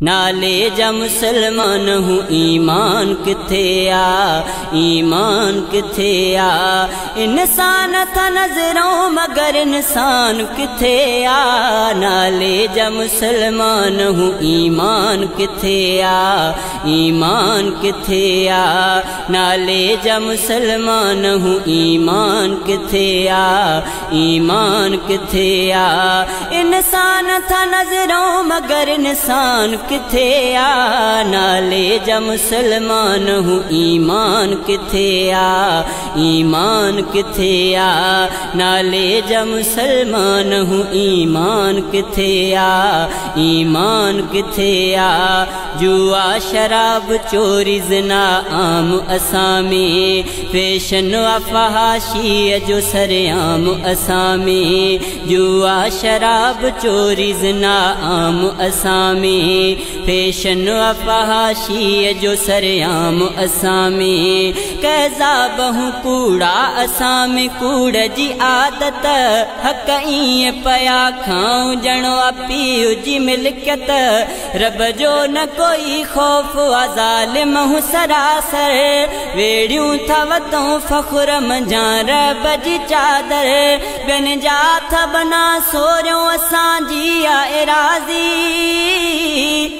नाले जा मुसलमान हूँ ईमान किथे आ, ईमान किथे आ। इंसान था नजरों मगर इंसान किथे आ। नाले जा मुसलमान हूँ ईमान किथे आ, ईमान किथे आ। नाले जा मुसलमान हूँ ईमान किथे आ, ईमान किथे आ। इंसान था नजरों मगर इंसान किथे आ। नाले जा मुसलमान हूँ ईमान किथे आ, ईमान किथे आ। नाले जा मुसलमान हूँ ईमान किथे आ, ईमान किथे आ। जुआ शराब चोरी ज़िना आम असामी, फैशन अफहाशी जो सरेआम असामी। जुआ शराब चोरी ज़िना आम असामी, फैशन अफहाशी जो सरेआम असामी। कैज़ा बहु कूड़ा असामी, कूड़ जी आदत हक ईअं पया खाऊं जणो पीउ जी मिल्कियत। रब जो न कोई खौफ आ ज़ालिम हूं सरासर, वेड़ियूं था वतों फ़ख़ुर मंझां रब जी चादर। ॿियनि जा था बना सोरियों असांजी आ एराज़ी,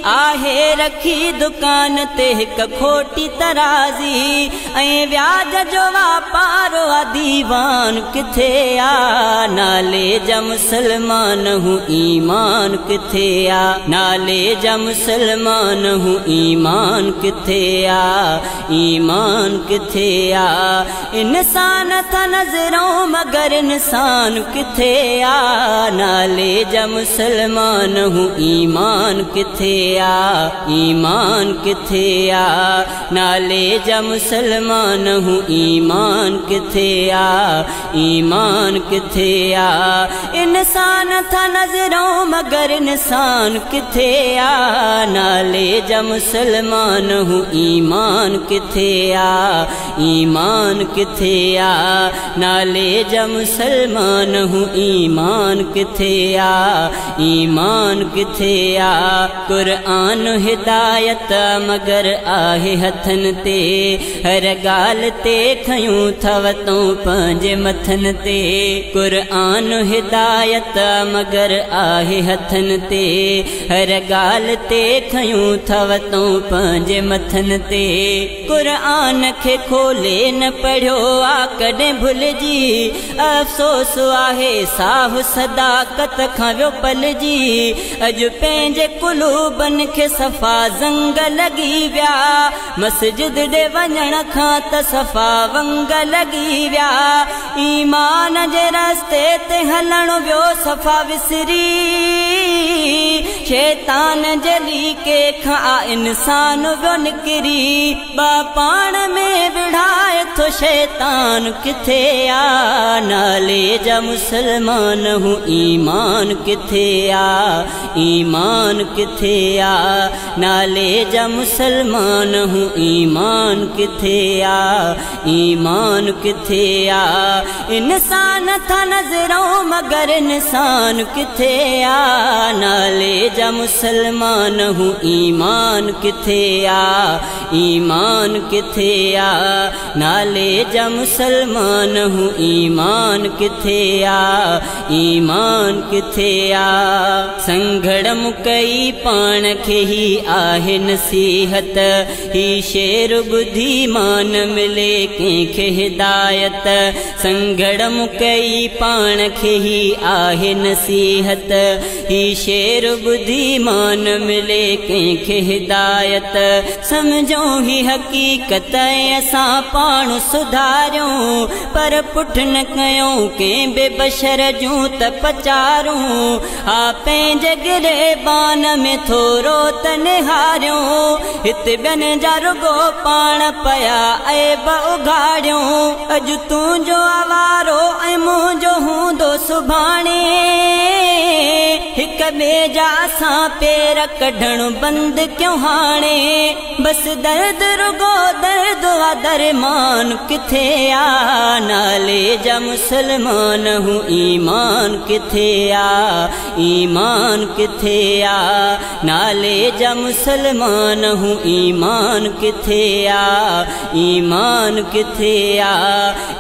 आहे रखी दुकान ते हिक खोटी तराज़ी। ऐं व्याज जो वापार आ दीवान किथे आ। नाले जा मुसलमान हूँ ईमान किथे आ, नाले जा मुसलमान हूँ ईमान किथे आ, ईमान किथे आ। इंसान था नजरों मगर इंसान किथे आ। नाले जा मुसलमान हूँ ईमान किथे आ, ईमान किथे आ। नाले जा मुसलमान हूँ ईमान किथे आ, ईमान किथे आ। इंसान था नजरों मगर इंसान किथे आ। नाले जा मुसलमान हूँ ईमान किथे आ, ईमान किथे आ। नाले जा मुसलमान हूँ ईमान किथे आ, ईमान किथे आ। कुरान हिदायत मगर आहे हथन ते, हर गाल ते खयूं थव तूं पंहिंजे मथन ते। कुरान हिदायत मगर आहे हथन ते, हर गाल ते खयूं थव तूं पंहिंजे मथन ते। कुरान खे खोले न पढ़ियो आ कॾहिं भुलिजी, अफ़सोस आहे साहु सदाकत खां वियो पलिजी। अॼु पंहिंजे कुलूबनि खे सफ़ा ज़ंग लॻी विया, मस्जिद ॾे वञण खां त सफ़ा वंग लॻी विया। ईमान जे रस्ते ते हलण वियो सफ़ा विसरी, शैतान जे लीके खां इंसान वियो निकिरी। पाण में विढ़ाए थो शैतान किथे आ। नाले जा मुसलमान हूँ ईमान किथे आ, ईमान किथे आ। नाले जा मुसलमान हूँ ईमान किथे आ, ईमान किथे आ। इंसान था नजरों मगर इंसान किथे आ। नाले जा मुसलमान हूँ ईमान किथे आ, ईमान किथे आ। नाले जा मुसलमान हूँ ईमान किथे आ, ईमान किथे आ। संघड़ मुकई पाण खे ही आहे नसीहत, ही शेर बुधी मान मिले कंहिंखे हिदायत। संघड़ मुकई पाण खे ही आहे नसीहत, ही शेर बुधी मान मिले कंहिंखे हिदायत। समझो ही हकीकत असां पाण सुधारियूं, पर पुठ न कयूं कंहिं बेबशर जूं त पचारूं। हा पंहिंजे गिरेबान में थोरो त निहारियूं, हिते ॿियनि जा रुगो पाण पया ऐब उघाड़ियूं। अॼु तुंहिंजो आवारो ऐं मुंहिंजो हूंदो सुभाणे, हिक ॿिए जा असां पेर कढण बंद क्यों हाणे बस दर्द रुगो दर्द आ दरमान किथे आ नाले जा मुसलमान हूं ईमान किथे आ ईमान किथे आ नाले जा मुसलमान हूं ईमान किथे आ ईमान किथे आ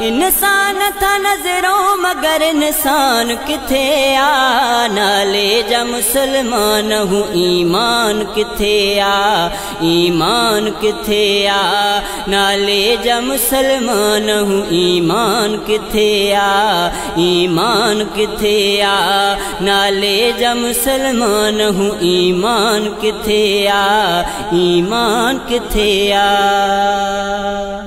इंसान था नजरों मगर इंसान किथे आ नाले जा मुसलमान हूं ईमान किथे आ ईमान किथे आ नाले जा मुसलमान हूं ईमान किथे आ ईमान किथे आ नाले जा मुसलमान हूं ईमान किथे आ ईमान किथे आ।